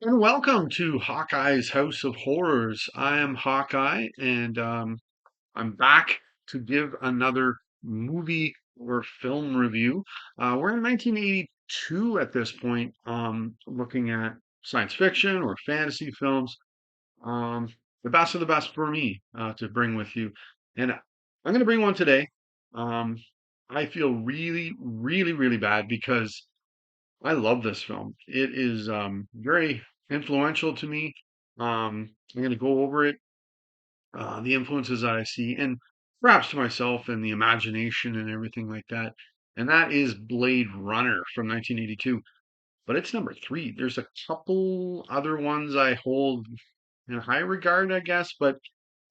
And welcome to Hawkeye's House of Horrors. I am Hawkeye, and I'm back to give another movie or film review. We're in 1982 at this point, looking at science fiction or fantasy films. Um, the best of the best for me to bring with you. And I'm going to bring one today. Um, I feel really, really, really bad because I love this film. It is very influential to me. I'm going to go over it, the influences that I see, and perhaps to myself and the imagination and everything like that. And that is Blade Runner from 1982. But it's number three. There's a couple other ones I hold in high regard, I guess. But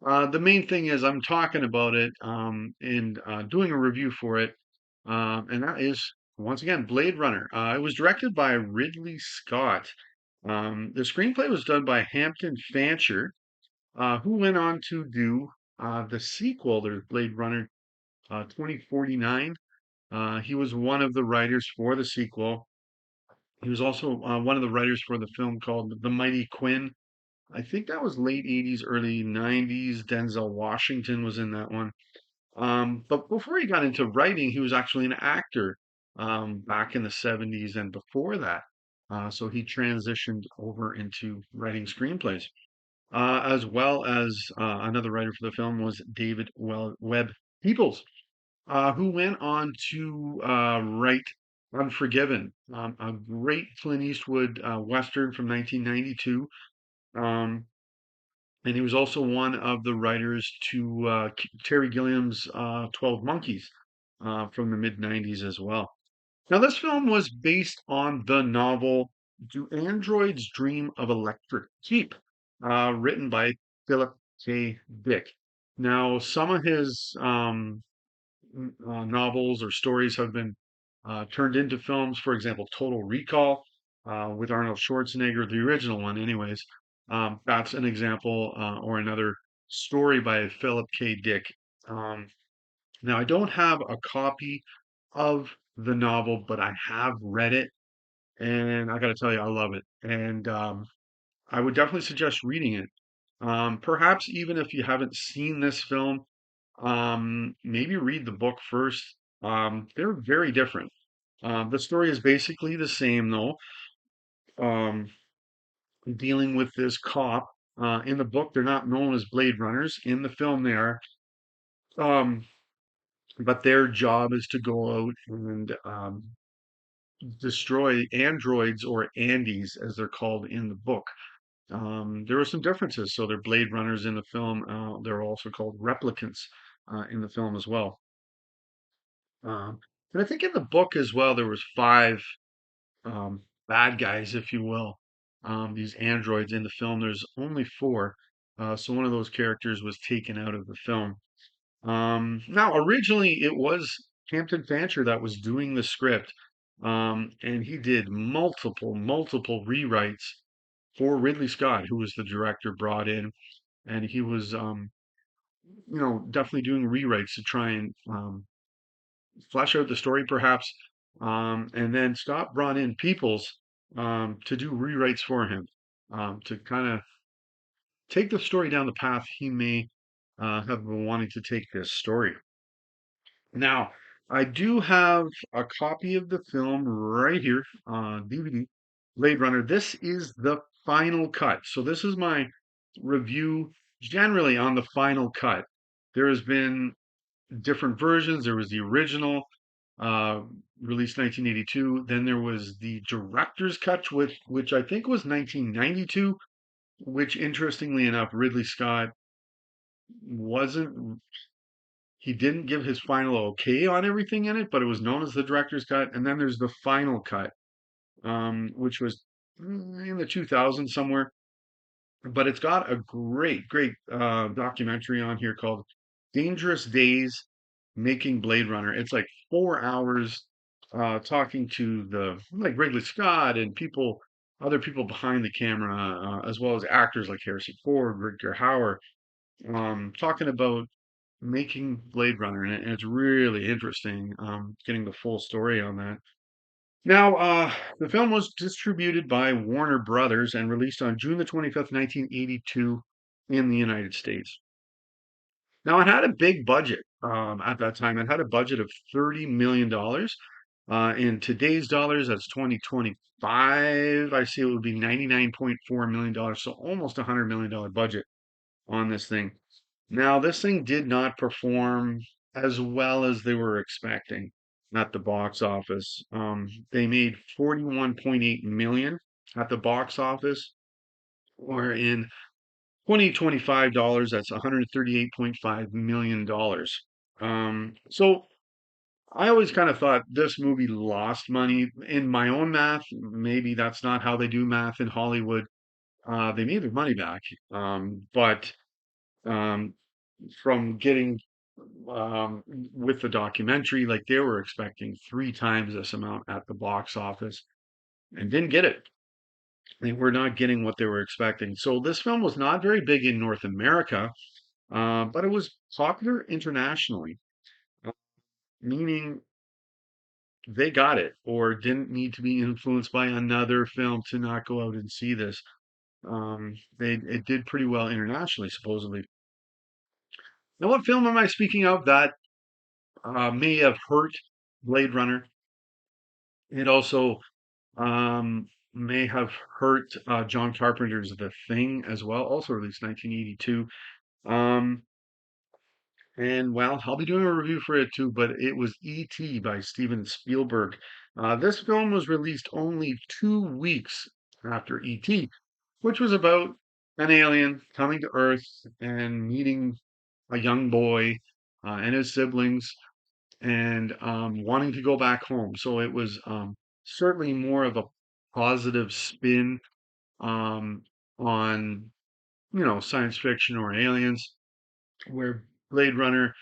the main thing is I'm talking about it and doing a review for it, and that is once again Blade Runner. It was directed by Ridley Scott. The screenplay was done by Hampton Fancher, who went on to do the sequel to Blade Runner 2049. He was one of the writers for the sequel. He was also one of the writers for the film called The Mighty Quinn. I think that was late 80s, early 90s. Denzel Washington was in that one. But before he got into writing, he was actually an actor back in the 70s and before that. So he transitioned over into writing screenplays, as well as another writer for the film was David Webb Peoples, who went on to write Unforgiven, a great Clint Eastwood Western from 1992. Um, and he was also one of the writers to Terry Gilliam's 12 Monkeys from the mid 90s as well. Now, this film was based on the novel Do Androids Dream of Electric Sheep, written by Philip K. Dick. Now, some of his novels or stories have been turned into films. For example, Total Recall with Arnold Schwarzenegger, the original one, anyways. That's an example, or another story by Philip K. Dick. Um, now, I don't have a copy of the novel, but I have read it, and I got to tell you, I love it. And I would definitely suggest reading it. Perhaps even if you haven't seen this film, maybe read the book first. They're very different. The story is basically the same, though. Um, Dealing with this cop. In the book, they're not known as Blade Runners. In the film, they are. Um, but their job is to go out and destroy androids or Andes, as they're called in the book. There are some differences. So they're Blade Runners in the film. They're also called replicants in the film as well. Um, and I think in the book as well, there was five bad guys, if you will. These androids in the film. There's only four. So one of those characters was taken out of the film. Now, originally it was Hampton Fancher that was doing the script, and he did multiple rewrites for Ridley Scott, who was the director brought in, and he was, definitely doing rewrites to try and flesh out the story, perhaps. And then Scott brought in Peoples to do rewrites for him, to kind of take the story down the path he may have been wanting to take this story. Now, I do have a copy of the film right here on DVD, Blade Runner. This is the final cut. So this is my review generally on the final cut. There has been different versions. There was the original, uh, released 1982. Then there was the director's cut, which I think was 1992, which interestingly enough, Ridley Scott wasn't he didn't give his final okay on everything in it, but it was known as the director's cut. And then there's the final cut, which was in the 2000s somewhere. But it's got a great documentary on here called Dangerous Days Making Blade Runner. It's like 4 hours talking to the like Ridley Scott and other people behind the camera, as well as actors like Harrison Ford, Rutger Hauer, talking about making Blade Runner, and it's really interesting getting the full story on that. Now, the film was distributed by Warner Brothers and released on June the 25th, 1982 in the United States. Now, it had a big budget at that time. It had a budget of $30 million. In today's dollars, that's 2025. I see it would be $99.4 million, so almost a $100 million budget on this thing. Now, this thing did not perform as well as they were expecting at the box office. They made 41.8 million at the box office, or in 2025 dollars, that's 138.5 million dollars. So I always kind of thought this movie lost money. In my own math, maybe that's not how they do math in Hollywood. They made their money back, but um, from getting with the documentary, like they were expecting three times this amount at the box office and didn't get it. They were not getting what they were expecting. So this film was not very big in North America, but it was popular internationally, uh, meaning they got it or didn't need to be influenced by another film to not go out and see this. It did pretty well internationally, supposedly. Now, what film am I speaking of that may have hurt Blade Runner? It also may have hurt John Carpenter's The Thing as well, also released 1982. Um, and well, I'll be doing a review for it too, but it was E.T. by Steven Spielberg. This film was released only 2 weeks after E.T., which was about an alien coming to Earth and meeting a young boy and his siblings and wanting to go back home. So it was certainly more of a positive spin um, on, science fiction or aliens, where Blade Runner,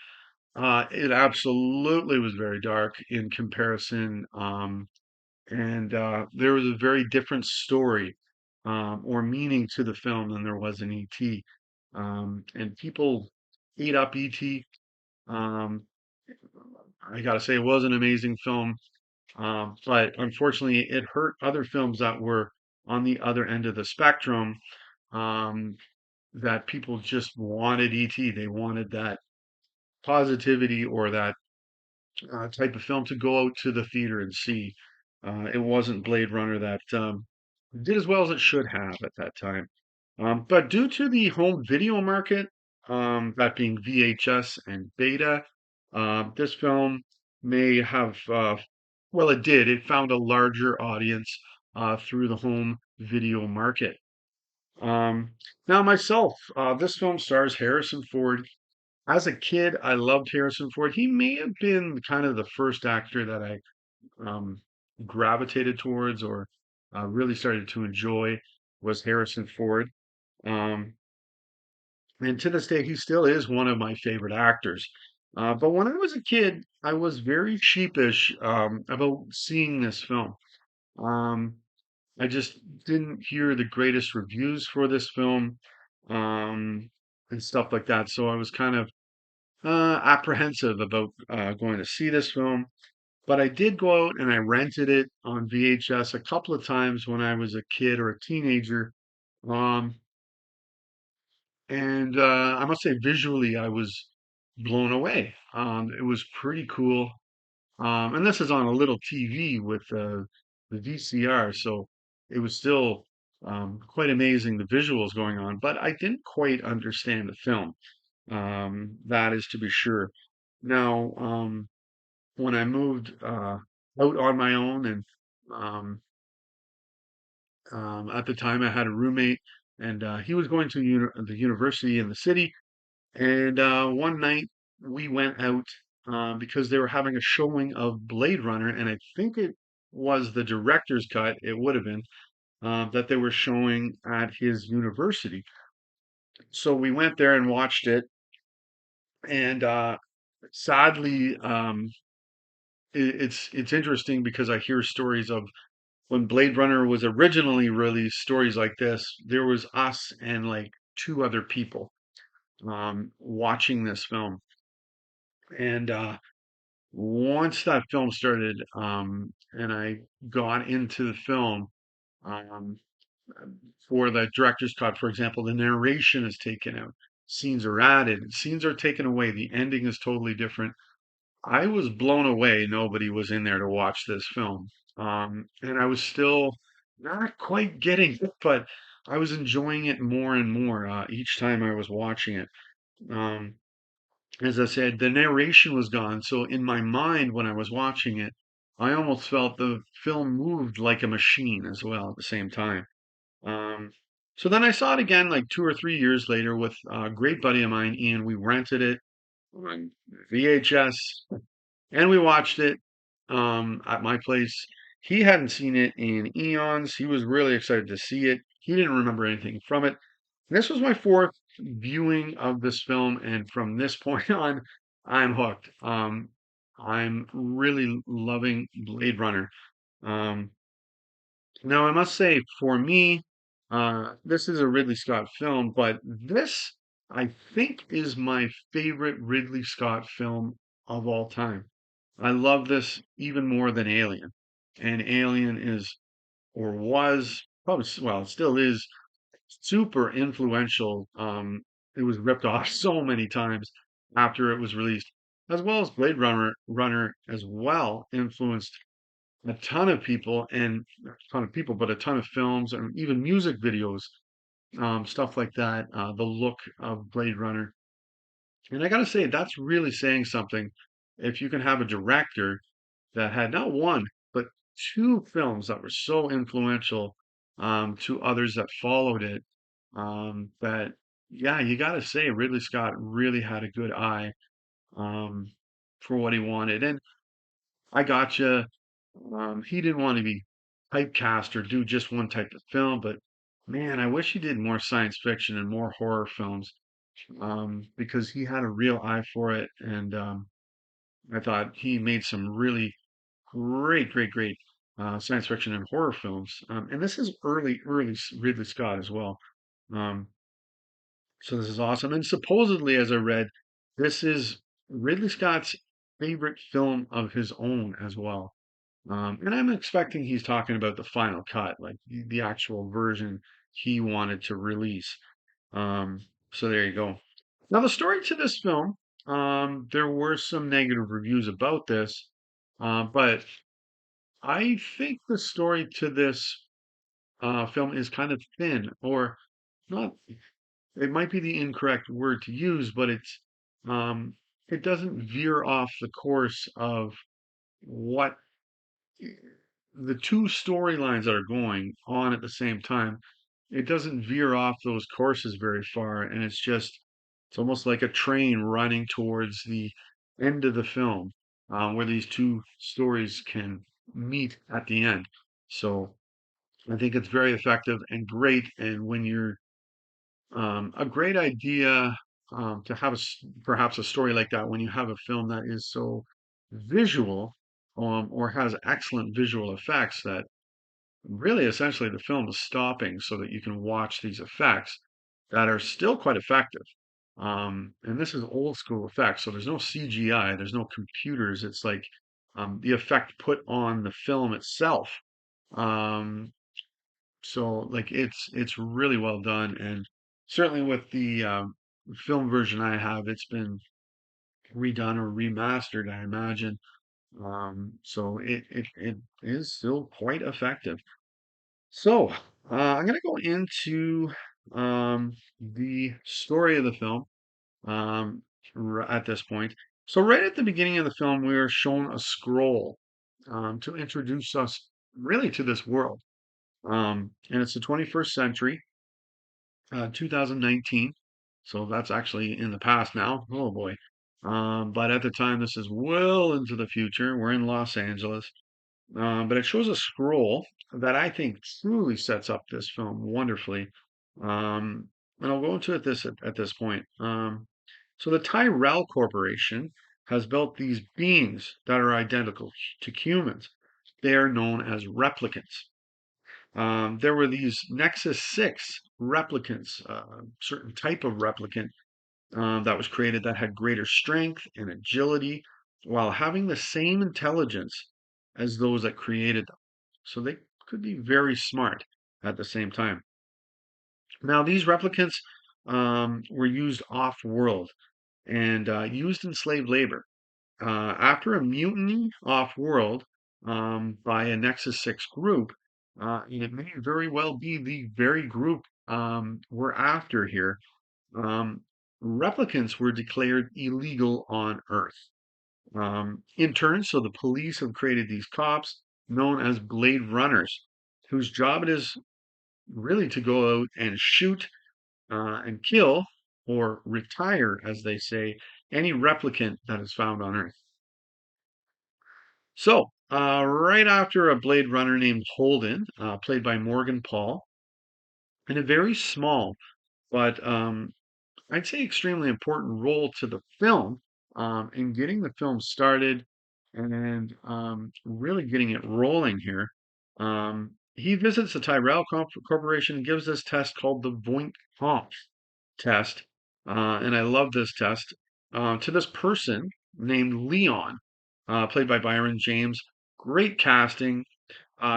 it absolutely was very dark in comparison. And there was a very different story or meaning to the film than there was in E.T. And people ate up E.T. Um, I gotta say, it was an amazing film. But unfortunately, it hurt other films that were on the other end of the spectrum, um, that people just wanted ET. They wanted that positivity or that type of film to go out to the theater and see. It wasn't Blade Runner that did as well as it should have at that time. But due to the home video market, that being VHS and beta, this film may have, well, it did. It found a larger audience through the home video market. Um, Now, myself, this film stars Harrison Ford. As a kid, I loved Harrison Ford. He may have been kind of the first actor that I um, gravitated towards or really started to enjoy was Harrison Ford. Um, and to this day, he still is one of my favorite actors. But when I was a kid, I was very sheepish about seeing this film. Um, I just didn't hear the greatest reviews for this film and stuff like that. So I was kind of apprehensive about going to see this film. But I did go out and I rented it on VHS a couple of times when I was a kid or a teenager. Um, and I must say, visually, I was blown away. It was pretty cool. And this is on a little TV with the VCR, so it was still quite amazing the visuals going on. But I didn't quite understand the film. That is to be sure. Now, when I moved out on my own, and um, at the time I had a roommate, and he was going to the university in the city. And one night we went out because they were having a showing of Blade Runner, and I think it was the director's cut. It would have been that they were showing at his university. So we went there and watched it, and sadly, it's interesting because I hear stories of when Blade Runner was originally released, stories like this. There was us and like two other people watching this film, and once that film started, and I got into the film, um, for the director's cut, for example, the narration is taken out, scenes are added, scenes are taken away, the ending is totally different. I was blown away. Nobody was in there to watch this film. And I was still not quite getting it, but I was enjoying it more and more each time I was watching it. Um, as I said, the narration was gone. So in my mind, when I was watching it, I almost felt the film moved like a machine as well at the same time. Um, so then I saw it again like 2 or 3 years later with a great buddy of mine, Ian. We rented it on VHS and we watched it at my place. He hadn't seen it in eons. He was really excited to see it. He didn't remember anything from it. This was my fourth viewing of this film, and from this point on, I'm hooked. I'm really loving Blade Runner. Um, Now, I must say, for me, this is a Ridley Scott film, but this, I think, is my favorite Ridley Scott film of all time. I love this even more than Alien. And Alien is, or was, probably, well, it still is super influential. It was ripped off so many times after it was released, as well as Runner as well influenced a ton of people and not a ton of people, but a ton of films and even music videos, stuff like that. The look of Blade Runner, and I gotta say that's really saying something. If you can have a director that had not one but two films that were so influential to others that followed it, that yeah, you gotta say Ridley Scott really had a good eye um, for what he wanted, and I gotcha. He didn't want to be typecast or do just one type of film, but man, I wish he did more science fiction and more horror films because he had a real eye for it. And I thought he made some really great science fiction and horror films. And this is early Ridley Scott as well. Um, so this is awesome. And supposedly, as I read, this is Ridley Scott's favorite film of his own as well. And I'm expecting he's talking about the final cut, like the actual version he wanted to release. Um, so there you go. Now, the story to this film, there were some negative reviews about this, but I think the story to this film is kind of thin, or not. It might be the incorrect word to use, but um, it doesn't veer off the course of what the two storylines that are going on at the same time, it doesn't veer off those courses very far, and it's almost like a train running towards the end of the film, where these two stories can meet at the end. So I think it's very effective and great, and when you're a great idea to have perhaps a story like that when you have a film that is so visual or has excellent visual effects that really essentially the film is stopping so that you can watch these effects that are still quite effective. And this is old school effects, so there's no CGI, there's no computers. It's like the effect put on the film itself. Um, so like it's really well done, and certainly with the film version I have, it's been redone or remastered, I imagine. So it is still quite effective. So, I'm going to go into the story of the film um, at this point. So, right at the beginning of the film, we are shown a scroll to introduce us really to this world. And it's the 21st century, 2019. So, that's actually in the past now. Oh boy. But at the time, this is well into the future. We're in Los Angeles. But it shows a scroll that I think truly sets up this film wonderfully. And I'll go into it at this point. So the Tyrell Corporation has built these beings that are identical to humans. They are known as replicants. There were these Nexus 6 replicants, certain type of replicant that was created that had greater strength and agility. while having the same intelligence as those that created them. So they could be very smart at the same time. Now, these replicants were used off world and used in slave labor. After a mutiny off world by a Nexus 6 group, and it may very well be the very group we're after here, um, replicants were declared illegal on Earth. In turn, so the police have created these cops known as Blade Runners, whose job it is really to go out and shoot and kill, or retire, as they say, any replicant that is found on Earth. So, right after a Blade Runner named Holden, played by Morgan Paul, in a very small but I'd say extremely important role to the film in getting the film started and really getting it rolling here. He visits the Tyrell Corporation and gives this test called the Voight-Kampff test. And I love this test to this person named Leon, played by Byron James. Great casting.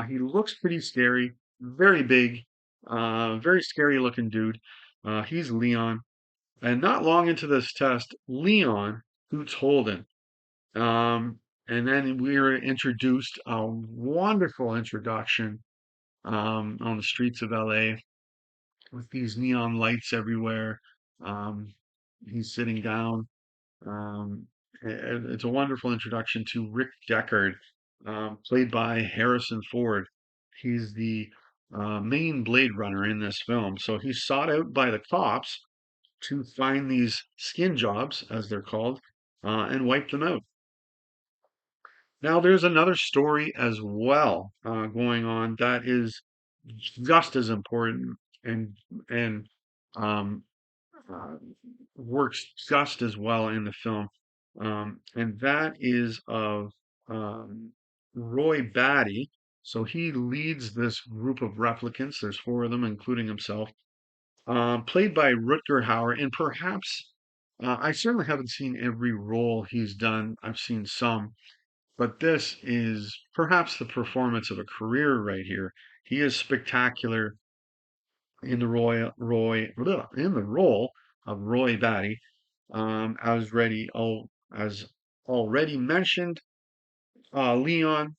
He looks pretty scary, very big, very scary looking dude. He's Leon. And not long into this test, Leon shoots Holden. And then we are introduced a wonderful introduction on the streets of LA with these neon lights everywhere. Um, he's sitting down. Um, it's a wonderful introduction to Rick Deckard, played by Harrison Ford. He's the main Blade Runner in this film. So he's sought out by the cops to find these skin jobs, as they're called, and wipe them out. Now, there's another story as well going on that is just as important and and um, uh, works just as well in the film, and that is of Roy Batty. So he leads this group of replicants. There's four of them, including himself, played by Rutger Hauer, and perhaps I certainly haven't seen every role he's done. I've seen some, but this is perhaps the performance of a career right here. He is spectacular in the in the role of Roy Batty, as already mentioned. Leon,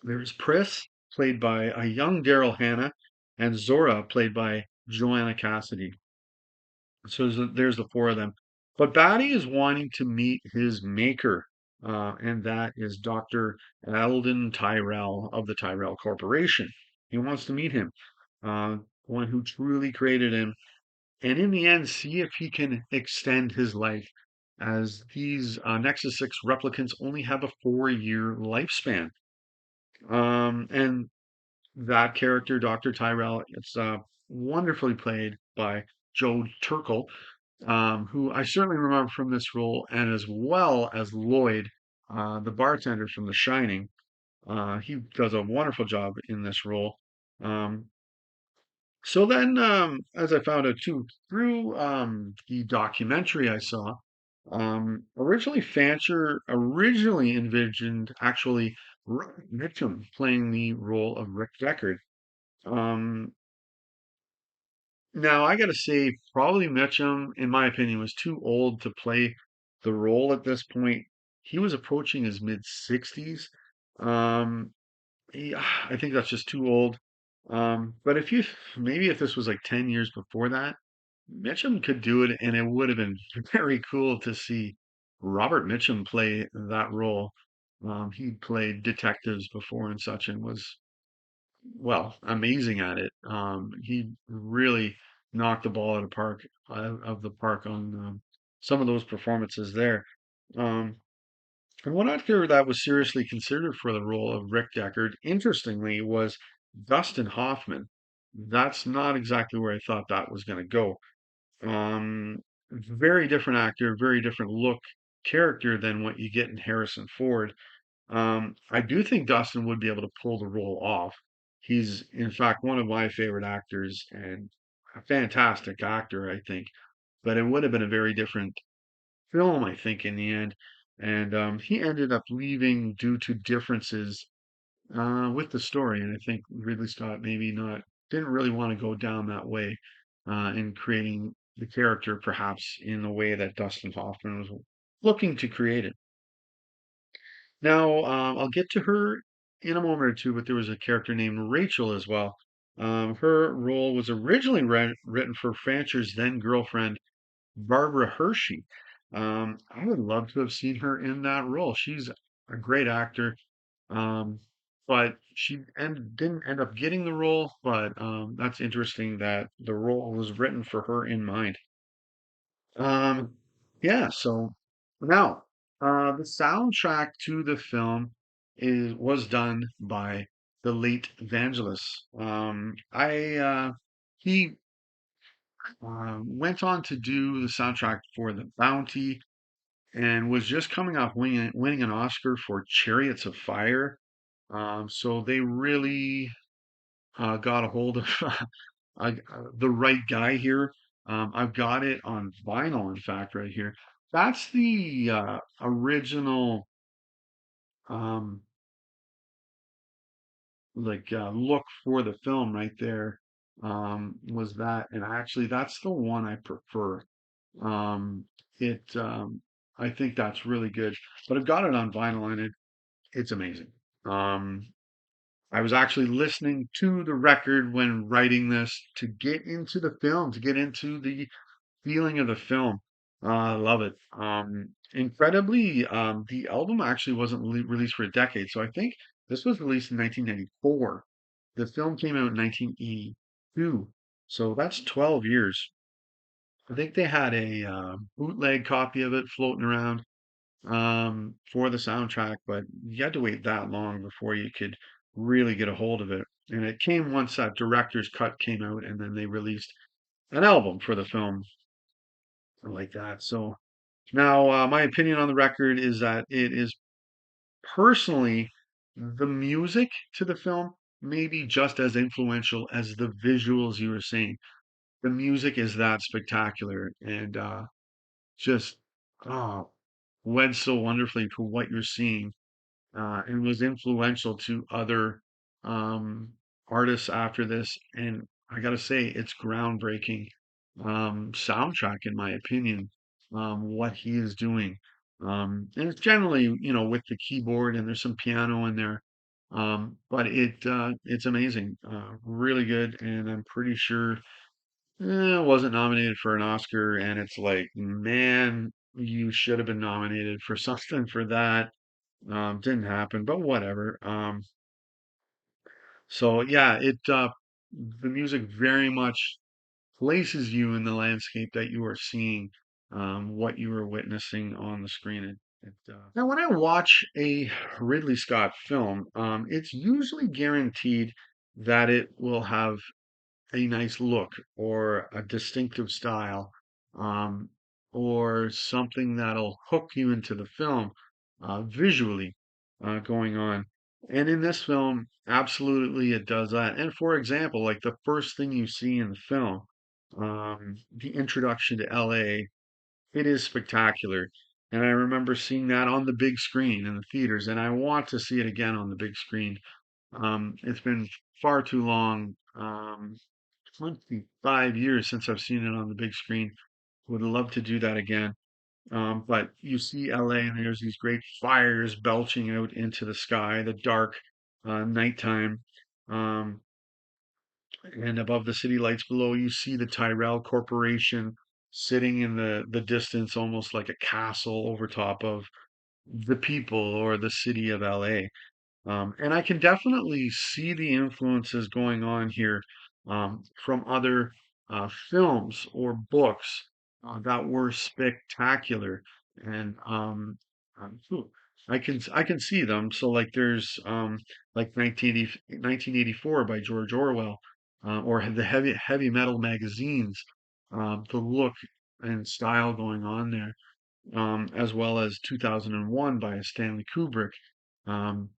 there's Pris, played by a young Daryl Hannah, and Zora, played by Joanna Cassidy. So there's the four of them. But Batty is wanting to meet his maker, and that is Dr. Eldon Tyrell of the Tyrell Corporation. He wants to meet him, one who truly created him, and in the end, see if he can extend his life, as these Nexus 6 replicants only have a 4-year lifespan. And that character, Dr. Tyrell, it's wonderfully played by Joe Turkel, who I certainly remember from this role, and as well as Lloyd, the bartender from The Shining. He does a wonderful job in this role. Um, so then, as I found out too, through the documentary I saw, originally Fancher originally envisioned actually Rick Mitchum playing the role of Rick Deckard. Um, Now, I gotta say, probably Mitchum, in my opinion, was too old to play the role at this point. He was approaching his mid 60s. Um, I think that's just too old. But maybe if this was like 10 years before that, Mitchum could do it, and it would have been very cool to see Robert Mitchum play that role. He played detectives before and such, and was amazing at it. He really knocked the ball out of the park on some of those performances there. Um, and one actor that was seriously considered for the role of Rick Deckard, interestingly, was Dustin Hoffman. That's not exactly where I thought that was going to go. Very different actor, very different look, character than what you get in Harrison Ford. I do think Dustin would be able to pull the role off. He's, in fact, one of my favorite actors and a fantastic actor, I think. But it would have been a very different film, I think, in the end. and he ended up leaving due to differences with the story. And I think Ridley Scott maybe not didn't really want to go down that way in creating the character, perhaps in the way that Dustin Hoffman was looking to create it. Now, I'll get to her in a moment or two, but there was a character named Rachel as well. Her role was originally written for Fancher's then girlfriend, Barbara Hershey. I would love to have seen her in that role. She's a great actor, um, but didn't end up getting the role. But that's interesting that the role was written for her in mind. Um, yeah, so now the soundtrack to the film is was done by the late Evangelist. He went on to do the soundtrack for The Bounty and was just coming off winning an Oscar for Chariots of Fire. So they really got a hold of the right guy here. I've got it on vinyl, in fact, right here. That's the original um, look for the film right there. Was that, and actually, that's the one I prefer. Um, it, I think that's really good. But I've got it on vinyl, and it's amazing. Um, I was actually listening to the record when writing this to get into the film, to get into the feeling of the film. I love it. Incredibly, the album actually wasn't released for a decade, so I think this was released in 1994. The film came out in 1982, so that's 12 years. I think they had a bootleg copy of it floating around for the soundtrack, but you had to wait that long before you could really get a hold of it. And it came once that director's cut came out, and then they released an album for the film like that. So now, my opinion on the record is that it is personally the music to the film maybe just as influential as the visuals you were saying. The music is that spectacular and just oh, wed so wonderfully to what you're seeing and was influential to other um, artists after this. And I gotta say, it's groundbreaking soundtrack, in my opinion, what he is doing. And it's generally, with the keyboard and there's some piano in there. But it's amazing, really good, and I'm pretty sure it wasn't nominated for an Oscar. And it's like, man, you should have been nominated for something for that. Didn't happen, but whatever. So yeah, the music very much places you in the landscape that you are seeing, what you are witnessing on the screen. Now, when I watch a Ridley Scott film, it's usually guaranteed that it will have a nice look or a distinctive style, um, or something that'll hook you into the film visually going on. And in this film, absolutely it does that. And for example, like the first thing you see in the film, the introduction to LA, it is spectacular. And I remember seeing that on the big screen in the theaters, and I want to see it again on the big screen. It's been far too long. 25 years since I've seen it on the big screen. Would love to do that again. But you see LA and there's these great fires belching out into the sky, the dark nighttime. Um, and above the city lights below, you see the Tyrell Corporation sitting in the distance, almost like a castle over top of the people or the city of LA. And I can definitely see the influences going on here from other films or books that were spectacular. And phew, I can see them. So like there's like 1984 by George Orwell, or the heavy metal magazines, the look and style going on there, as well as 2001 by Stanley Kubrick. Um,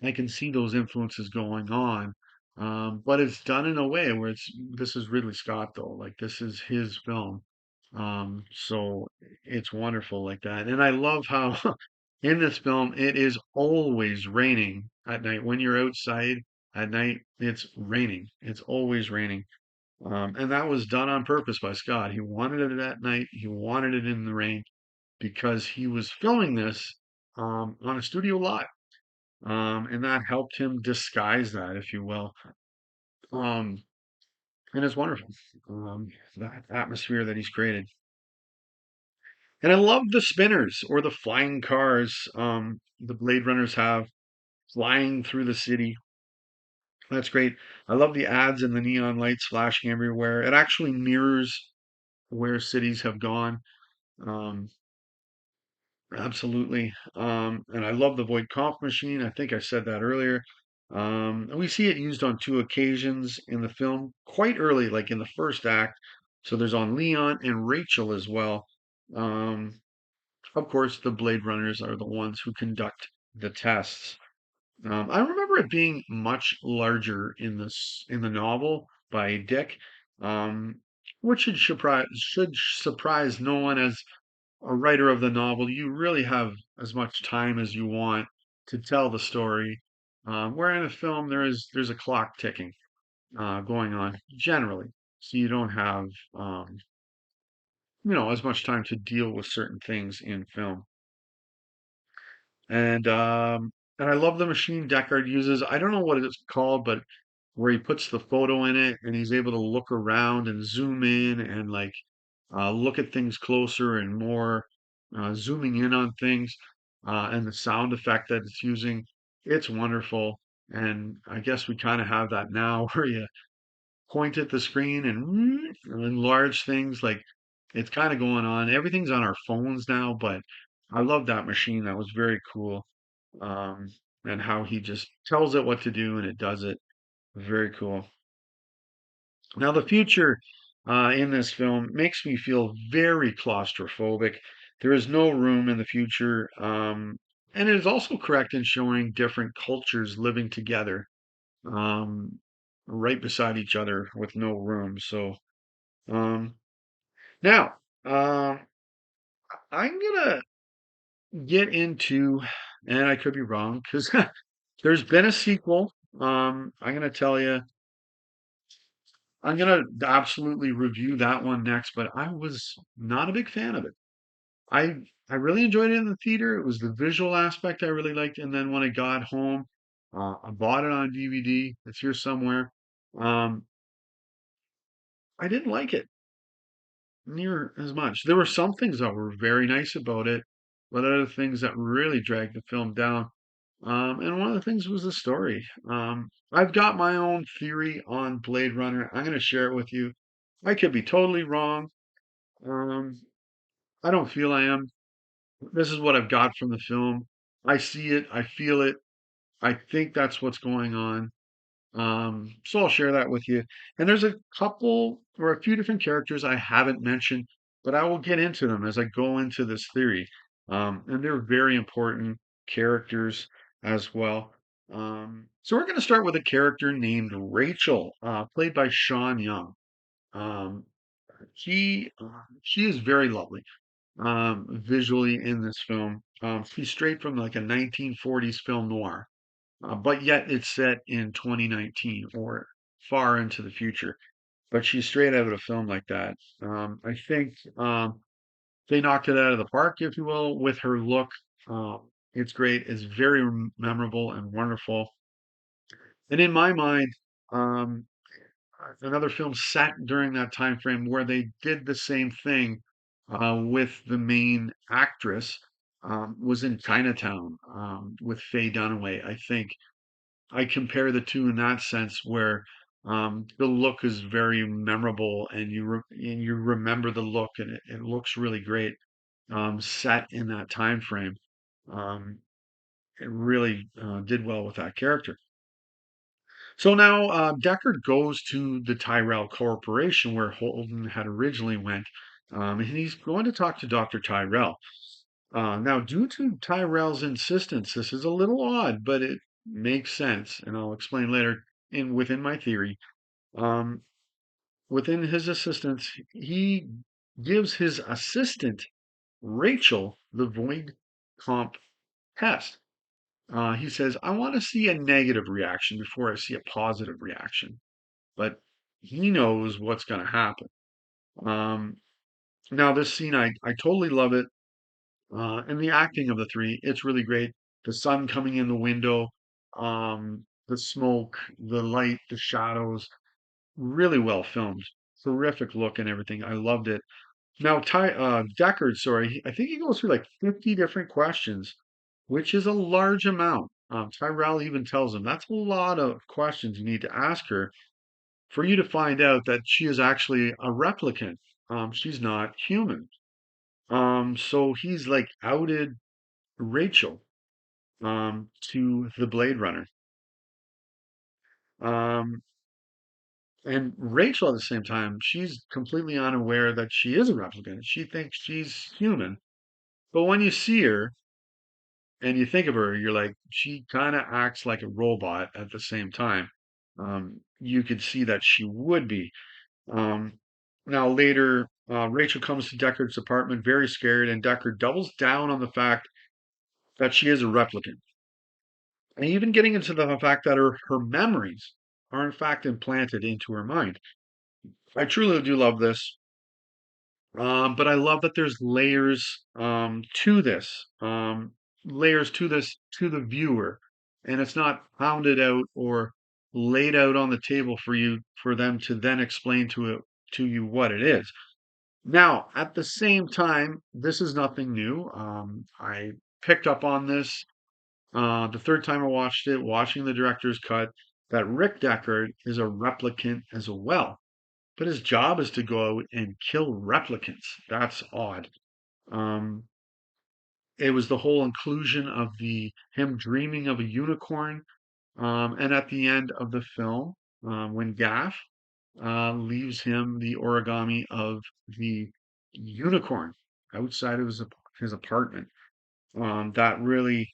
I can see those influences going on. But it's done in a way where this is Ridley Scott though, like this is his film. So it's wonderful like that. And I love how in this film it is always raining at night. When you're outside at night, it's raining. It's always raining. And that was done on purpose by Scott. He wanted it at night. He wanted it in the rain because he was filming this on a studio lot. And that helped him disguise that, if you will. Um, and it's wonderful. That atmosphere that he's created. And I love the spinners or the flying cars the Blade Runners have flying through the city. That's great. I love the ads and the neon lights flashing everywhere. It actually mirrors where cities have gone. Um, absolutely. And I love the Voight Kampf machine. I think I said that earlier. And we see it used on two occasions in the film, quite early, like in the first act. So there's on Leon and Rachel as well. Um, Of course, the Blade Runners are the ones who conduct the tests. I remember it being much larger in the novel by Dick, um, which should surprise no one. As a writer of the novel, you really have as much time as you want to tell the story. Where in a film there's a clock ticking going on generally, so you don't have as much time to deal with certain things in film. And and I love the machine Deckard uses. I don't know what it's called, but where he puts the photo in it and he's able to look around and zoom in and like look at things closer and more, zooming in on things, and the sound effect that it's using. It's wonderful. And I guess we kind of have that now where you point at the screen and enlarge things. Like it's kind of going on. Everything's on our phones now, but I love that machine. That was very cool. Um, and how he just tells it what to do and it does it. Very cool. Now, the future in this film makes me feel very claustrophobic. There is no room in the future. And it is also correct in showing different cultures living together, um, right beside each other with no room. So, um, now, uh, I'm gonna get into, and I could be wrong because there's been a sequel. I'm gonna tell you, I'm gonna absolutely review that one next, but I was not a big fan of it. I I really enjoyed it in the theater. It was the visual aspect I really liked, and then when I got home, I bought it on DVD. It's here somewhere. Um, I didn't like it near as much. There were some things that were very nice about it, but other things that really dragged the film down. And one of the things was the story. I've got my own theory on Blade Runner. I'm going to share it with you. I could be totally wrong. Um, I don't feel I am. This is what I've got from the film. I see it. I feel it. I think that's what's going on. So I'll share that with you. And there's a couple or a few different characters I haven't mentioned, but I will get into them as I go into this theory. And they're very important characters as well. So we're going to start with a character named Rachel, played by Sean Young. Um, she is very lovely visually in this film. She's straight from like a 1940s film noir, but yet it's set in 2019 or far into the future. But she's straight out of a film like that. I think they knocked it out of the park, if you will, with her look. It's great. It's very memorable and wonderful. And in my mind, um, another film set during that time frame where they did the same thing with the main actress was in Chinatown with Faye Dunaway. I think I compare the two in that sense where the look is very memorable and and you remember the look and it looks really great set in that time frame. Um, it really did well with that character. So now Deckard goes to the Tyrell Corporation where Holden had originally went, and he's going to talk to Dr. Tyrell. Now, due to Tyrell's insistence, this is a little odd, but it makes sense, and I'll explain later within my theory. Um, Within his assistance, he gives his assistant Rachel the void comp test. He says, I want to see a negative reaction before I see a positive reaction. But he knows what's going to happen. Um, Now, this scene, I totally love it. And the acting of the three, it's really great. The sun coming in the window, the smoke, the light, the shadows, really well filmed. Terrific look and everything. I loved it. Now, Deckard, sorry, I think he goes through like 50 different questions, which is a large amount. Tyrell even tells him that's a lot of questions you need to ask her for you to find out that she is actually a replicant. She's not human. So he's like outed Rachel to the Blade Runner. Um, and Rachel at the same time, she's completely unaware that she is a replicant. She thinks she's human. But when you see her and you think of her, you're like, she kind of acts like a robot at the same time. You could see that she would be. Um, Now later, Rachel comes to Deckard's apartment very scared, and Deckard doubles down on the fact that she is a replicant. And even getting into the fact that her memories are in fact implanted into her mind. I truly do love this. But I love that there's layers to this to the viewer, and it's not pounded out or laid out on the table for you for them to then explain to you what it is. Now, at the same time, this is nothing new. I picked up on this the third time I watched it, watching the director's cut, that Rick Deckard is a replicant as well. But his job is to go out and kill replicants. That's odd. Um, it was the whole inclusion of the him dreaming of a unicorn, and at the end of the film, when Gaff leaves him the origami of the unicorn outside of his apartment, that really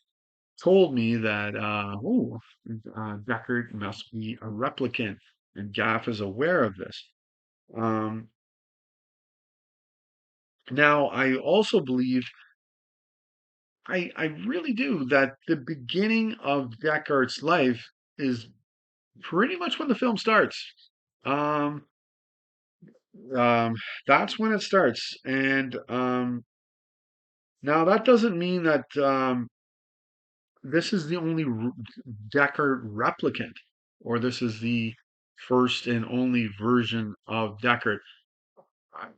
told me that Deckard must be a replicant, and Gaff is aware of this. Um, Now, I also believe, I really do, that the beginning of Deckard's life is pretty much when the film starts. Um, um, that's when it starts, and now that doesn't mean that this is the only Deckard replicant, or this is the first and only version of Deckard.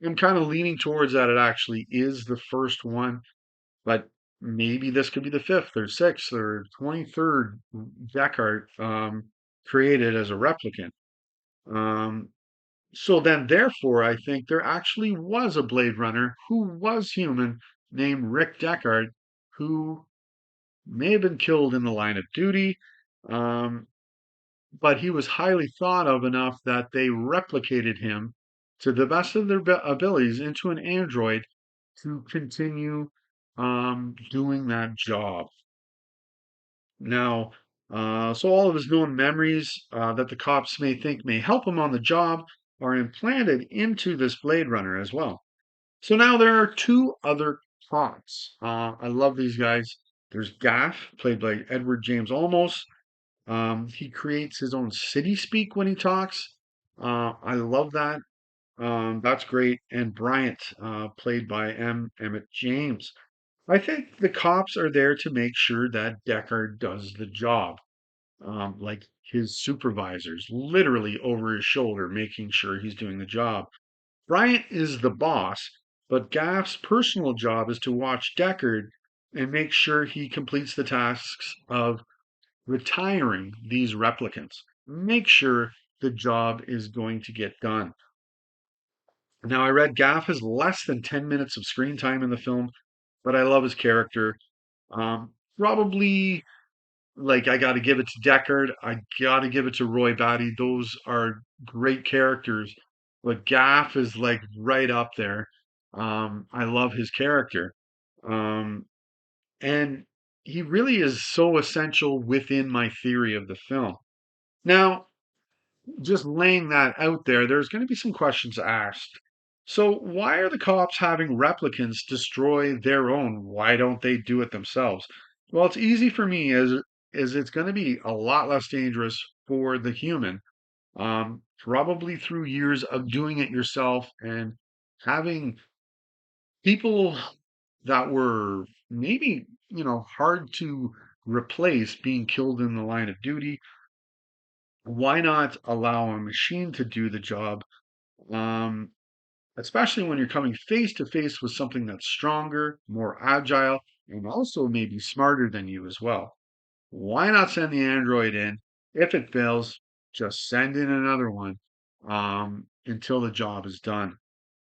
I'm kind of leaning towards that it actually is the first one, but maybe this could be the fifth or sixth or 23rd Deckard created as a replicant. Um, so then, therefore, I think there actually was a Blade Runner who was human named Rick Deckard, who may have been killed in the line of duty, um, but he was highly thought of enough that they replicated him to the best of their abilities into an android to continue doing that job. Now, so all of his known memories that the cops may think may help him on the job are implanted into this Blade Runner as well. So now there are two other cops. I love these guys. There's Gaff, played by Edward James Olmos. He creates his own city speak when he talks. I love that. That's great. And Bryant, played by Emmett James. I think the cops are there to make sure that Deckard does the job, like his supervisors, literally over his shoulder, making sure he's doing the job. Bryant is the boss, but Gaff's personal job is to watch Deckard and make sure he completes the tasks of retiring these replicants. Make sure the job is going to get done. Now, I read Gaff has less than 10 minutes of screen time in the film, but I love his character. Probably like I got to give it to Deckard. I got to give it to Roy Batty. Those are great characters, but Gaff is like right up there. I love his character, um, and he really is so essential within my theory of the film. Now, just laying that out there, there's going to be some questions asked. So why are the cops having replicants destroy their own? Why don't they do it themselves? Well, it's easy for me as it's going to be a lot less dangerous for the human, probably through years of doing it yourself and having people that were maybe, hard to replace being killed in the line of duty. Why not allow a machine to do the job? Um, Especially when you're coming face to face with something that's stronger, more agile, and also maybe smarter than you as well. Why not send the android in? If it fails, just send in another one until the job is done.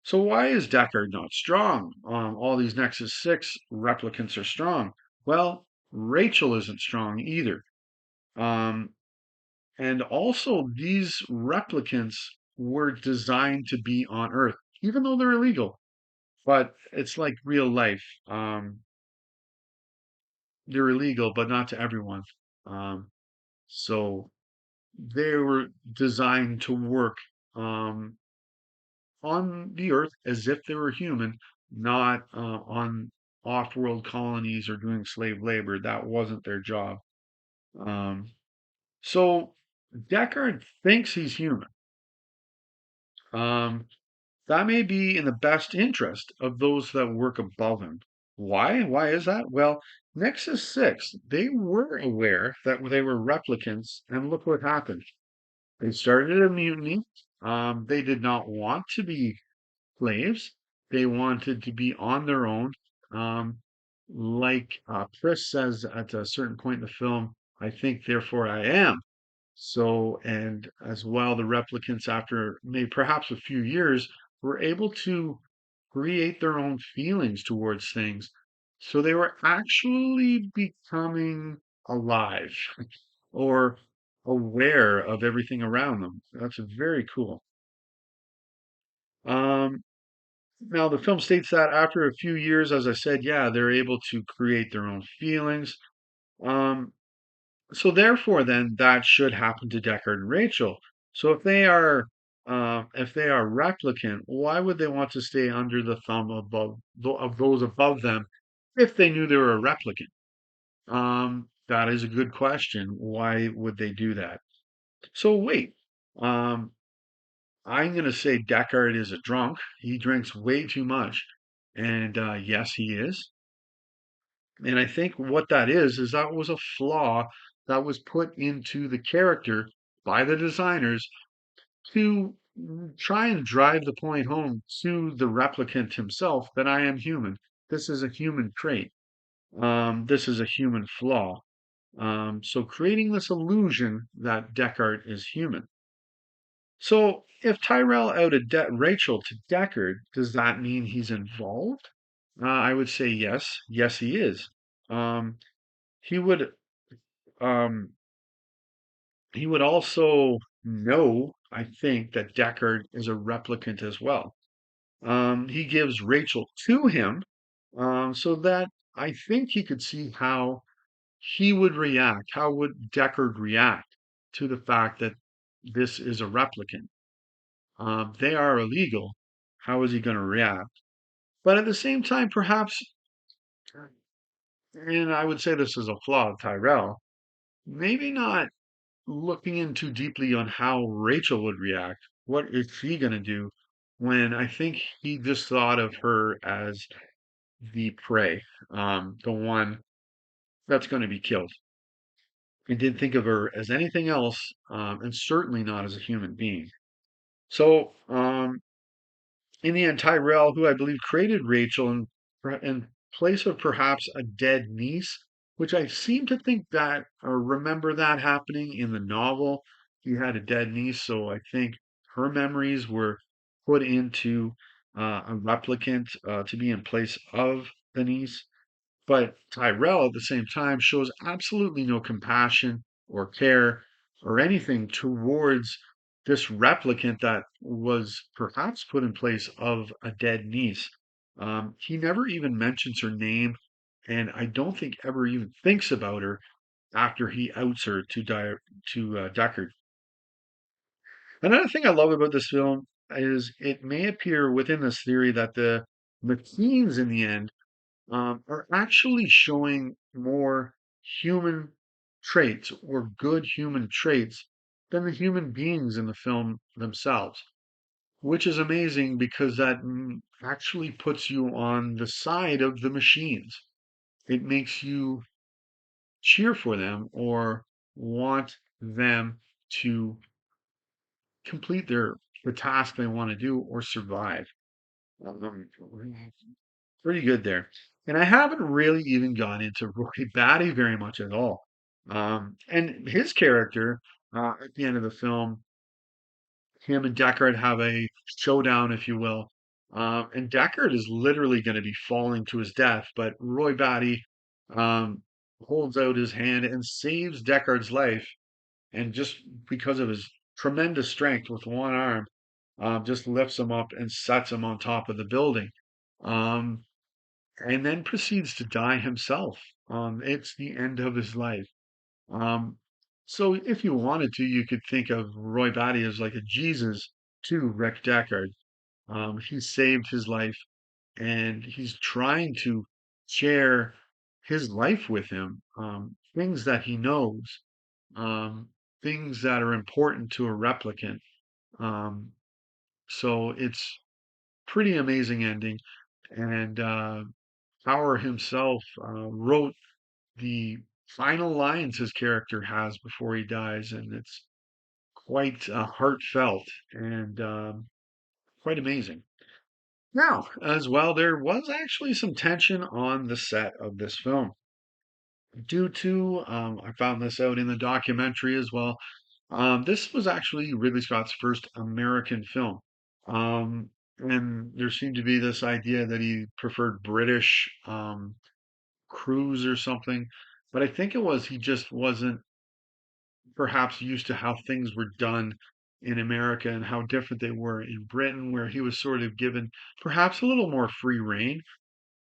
So why is Deckard not strong? All these Nexus 6 replicants are strong. Well, Rachel isn't strong either. Um, and also, these replicants were designed to be on Earth, even though they're illegal. But it's like real life. They're illegal, but not to everyone. So they were designed to work um, on the Earth as if they were human, not on off-world colonies or doing slave labor. That wasn't their job. Um, so Deckard thinks he's human. Um, that may be in the best interest of those that work above him. Why? Why is that? Well, Nexus 6, they were aware that they were replicants, and look what happened. They started a mutiny. They did not want to be slaves. They wanted to be on their own. Um, like Chris says at a certain point in the film, I think, therefore I am. So, and as well, the replicants, after maybe perhaps a few years, were able to create their own feelings towards things. So they were actually becoming alive or aware of everything around them. That's very cool. Um, Now, the film states that after a few years, as I said, yeah, they're able to create their own feelings. Um, so therefore, then that should happen to Deckard and Rachel. So if they are replicant, why would they want to stay under the thumb of those above them if they knew they were a replicant? That is a good question. Why would they do that? So wait, um, I'm going to say Deckard is a drunk. He drinks way too much. And yes, he is. And I think what that is that was a flaw that was put into the character by the designers to try and drive the point home to the replicant himself that I am human. This is a human trait. This is a human flaw. So creating this illusion that Deckard is human. So if Tyrell outed Rachel to Deckard, does that mean he's involved? I would say yes. Yes, he is. Um, he would um, he would also know, I think, that Deckard is a replicant as well. He gives Rachel to him, so that I think he could see how he would react. How would Deckard react to the fact that this is a replicant? They are illegal. How is he going to react? But at the same time, perhaps, and I would say this is a flaw of Tyrell, maybe not looking in too deeply on how Rachel would react. What is she going to do when I think he just thought of her as the prey, the one that's going to be killed. And didn't think of her as anything else, and certainly not as a human being. So, in the end, Tyrell, who I believe created Rachel in place of perhaps a dead niece, which I seem to think that or remember that happening in the novel. He had a dead niece, so I think her memories were put into a replicant to be in place of the niece. But Tyrell, at the same time, shows absolutely no compassion or care or anything towards this replicant that was perhaps put in place of a dead niece. He never even mentions her name, and I don't think ever even thinks about her after he outs her to Deckard. Another thing I love about this film is it may appear within this theory that the machines in the end are actually showing more human traits or good human traits than the human beings in the film themselves, which is amazing because that actually puts you on the side of the machines. It makes you cheer for them or want them to complete the task they want to do or survive. Um, Pretty good there. And I haven't really even gone into Roy Batty very much at all. And his character at the end of the film, him and Deckard have a showdown, if you will. And Deckard is literally going to be falling to his death, but Roy Batty um, holds out his hand and saves Deckard's life. And just because of his tremendous strength with one arm, just lifts him up and sets him on top of the building. Um, and then proceeds to die himself. It's the end of his life. Um, so if you wanted to, you could think of Roy Batty as like a Jesus to Rick Deckard. He saved his life and he's trying to share his life with him, things that he knows, um, things that are important to a replicant. Um, so it's pretty amazing ending. And Power himself wrote the final lines his character has before he dies, and it's quite heartfelt and quite amazing. Now, as well, there was actually some tension on the set of this film due to, I found this out in the documentary as well. This was actually Ridley Scott's first American film. And there seemed to be this idea that he preferred British crews or something. But I think it was he just wasn't perhaps used to how things were done in America and how different they were in Britain, where he was sort of given perhaps a little more free reign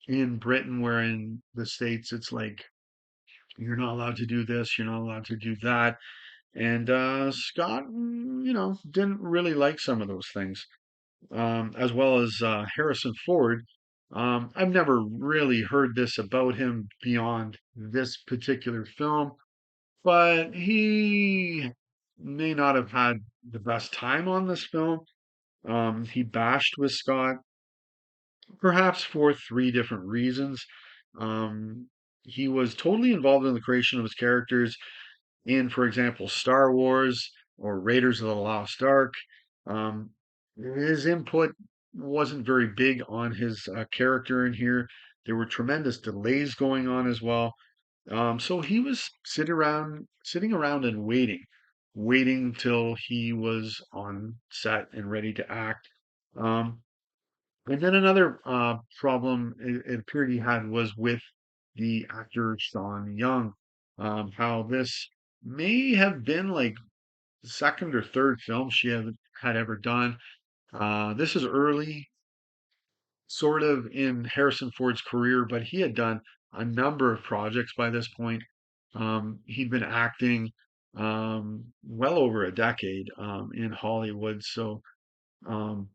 in Britain, where in the States it's like you're not allowed to do this, you're not allowed to do that. And Scott, didn't really like some of those things, as well as Harrison Ford. I've never really heard this about him beyond this particular film, but he may not have had the best time on this film. He bashed with Scott, perhaps for three different reasons. He was totally involved in the creation of his characters in, for example, Star Wars or Raiders of the Lost Ark. Um, his input wasn't very big on his character in here. There were tremendous delays going on as well. So he was sitting around and waiting till he was on set and ready to act. Um, and then another problem it appeared he had was with the actor Sean Young. How this may have been like the second or third film she had ever done. This is early, sort of in Harrison Ford's career, but he had done a number of projects by this point. He'd been acting well over a decade in Hollywood, so um,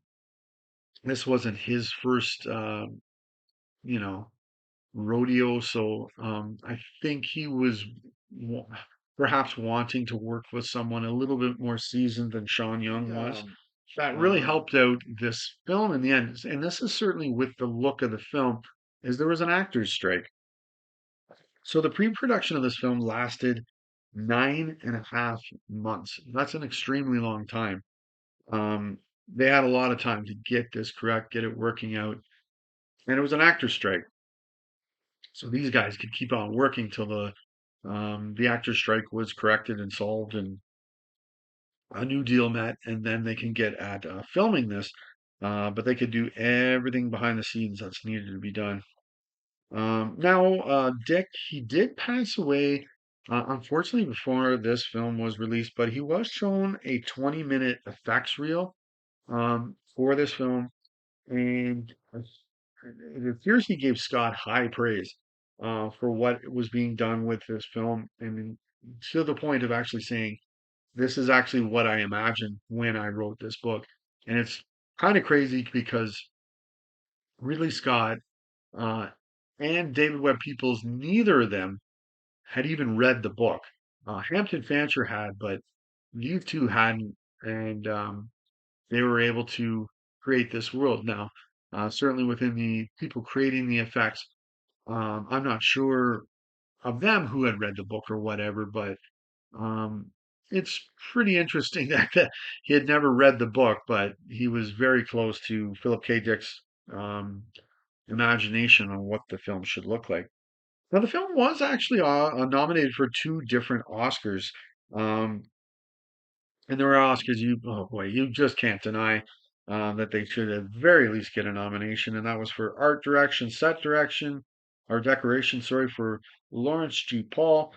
this wasn't his first, you know, rodeo. So I think he was wa- perhaps wanting to work with someone a little bit more seasoned than Sean Young was. That really helped out this film in the end. And this is certainly with the look of the film, is there was an actors strike. So the pre-production of this film lasted 9.5 months. That's an extremely long time. Um, they had a lot of time to get this correct, get it working out, and it was an actor strike. So these guys could keep on working till the actor strike was corrected and solved, and a new deal met, and then they can get at filming this. But they could do everything behind the scenes that's needed to be done. Now, Dick, he did pass away, unfortunately, before this film was released, but he was shown a 20-minute effects reel for this film, and it appears he gave Scott high praise for what was being done with this film, and to the point of actually saying, "This is actually what I imagined when I wrote this book," and it's kind of crazy because Ridley Scott uh, and David Webb Peoples, neither of them had even read the book. Hampton Fancher had, but these two hadn't, and they were able to create this world. Now, certainly within the people creating the effects, I'm not sure of them who had read the book or whatever, but um, it's pretty interesting that he had never read the book, but he was very close to Philip K. Dick's um, imagination on what the film should look like. Now, the film was actually nominated for two different Oscars. Um, and there were Oscars oh boy, you just can't deny that they should at very least get a nomination, and that was for art direction, set direction, or decoration, sorry, for Lawrence G. Paul.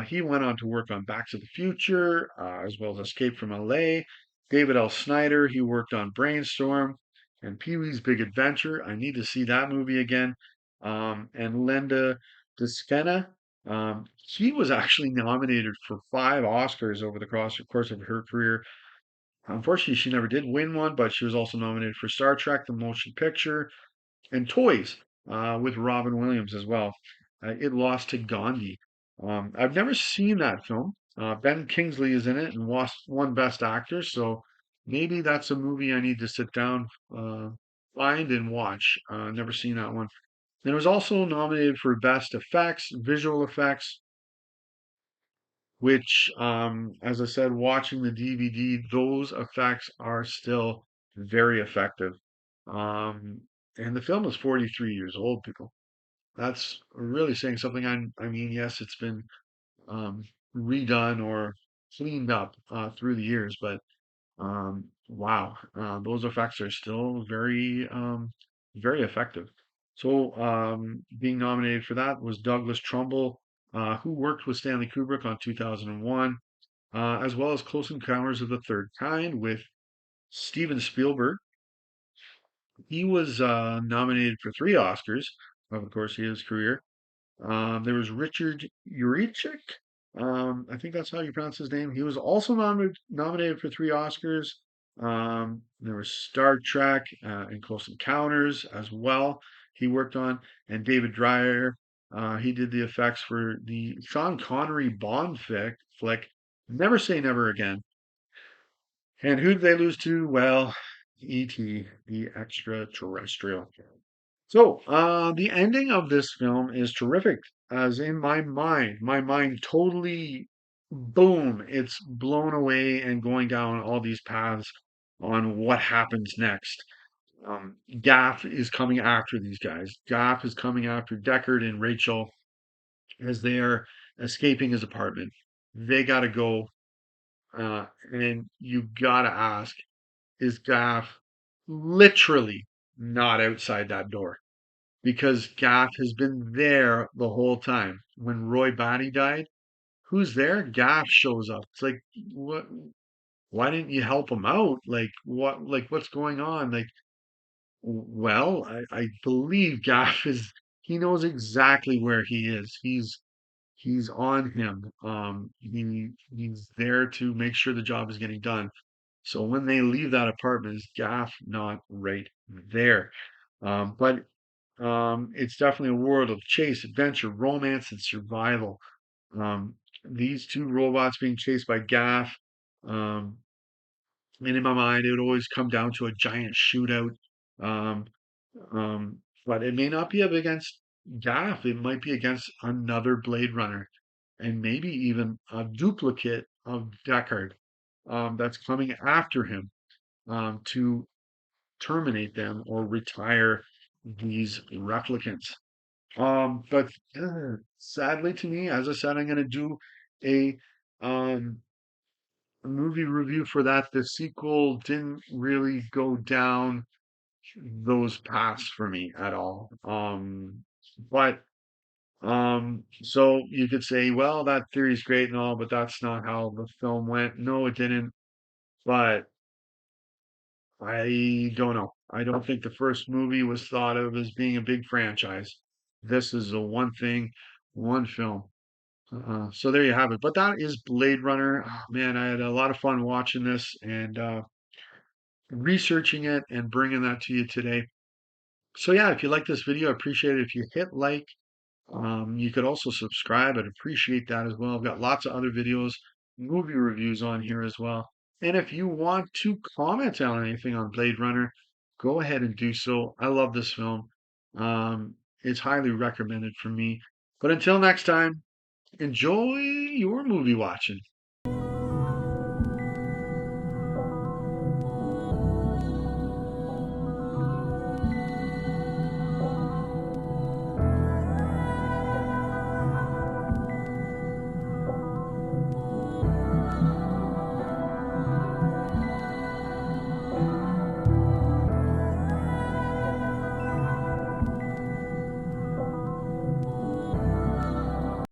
He went on to work on Back to the Future, as well as Escape from LA. David L. Snyder, he worked on Brainstorm and Pee-wee's Big Adventure. I need to see that movie again. And Linda Descena, she was actually nominated for five Oscars over the course of her career. Unfortunately, she never did win one, but she was also nominated for Star Trek, the motion picture, and Toys with Robin Williams as well. It lost to Gandhi. I've never seen that film. Ben Kingsley is in it and won Best Actor, so maybe that's a movie I need to sit down, find, and watch. Never seen that one. And it was also nominated for Best Effects, Visual Effects, which, as I said, watching the DVD, those effects are still very effective. Um, and the film is 43 years old, people. That's really saying something. I mean, yes, it's been um, redone or cleaned up through the years, but wow, those effects are still very effective. So, being nominated for that was Douglas Trumbull, who worked with Stanley Kubrick on 2001, as well as Close Encounters of the Third Kind with Steven Spielberg. He was nominated for three Oscars over the course of his career. There was Richard Juricic. I think that's how you pronounce his name. He was also nominated for three Oscars. There was Star Trek and Close Encounters as well. He worked on, and David Dreyer. He did the effects for the Sean Connery Bond flick, Never Say Never Again. And who did they lose to? Well, E.T., the extraterrestrial. So, the ending of this film is terrific, as in my mind totally, boom, it's blown away and going down all these paths on what happens next. Gaff is coming after these guys. Gaff is coming after Deckard and Rachel as they are escaping his apartment. They got to go, and you got to ask, is Gaff literally not outside that door? Because Gaff has been there the whole time. When Roy Batty died, who's there? Gaff shows up. It's like, what? Why didn't you help him out? Like, what? Like, what's going on? Like, well, I believe Gaff is. He knows exactly where he is. He's on him. He's there to make sure the job is getting done. So when they leave that apartment, is Gaff not right there? But it's definitely a world of chase, adventure, romance, and survival. These two robots being chased by Gaff, um, and in my mind, it would always come down to a giant shootout. Um, but it may not be up against Gaff. It might be against another Blade Runner, and maybe even a duplicate of Deckard that's coming after him to terminate them or retire these replicants. But sadly to me, as I said, I'm going to do a um, movie review for that. The sequel didn't really go down those paths for me at all. But so you could say, well, that theory's great and all, but that's not how the film went. No, it didn't. But I don't know. I don't think the first movie was thought of as being a big franchise. This is the one thing, one film. So there you have it. But that is Blade Runner. Oh, man, I had a lot of fun watching this, and researching it and bringing that to you today. So yeah, if you like this video, I appreciate it if you hit like. You could also subscribe. I'd appreciate that as well. I've got lots of other videos, movie reviews on here as well. And if you want to comment on anything on Blade Runner, go ahead and do so. I love this film. It's highly recommended for me. But until next time, enjoy your movie watching.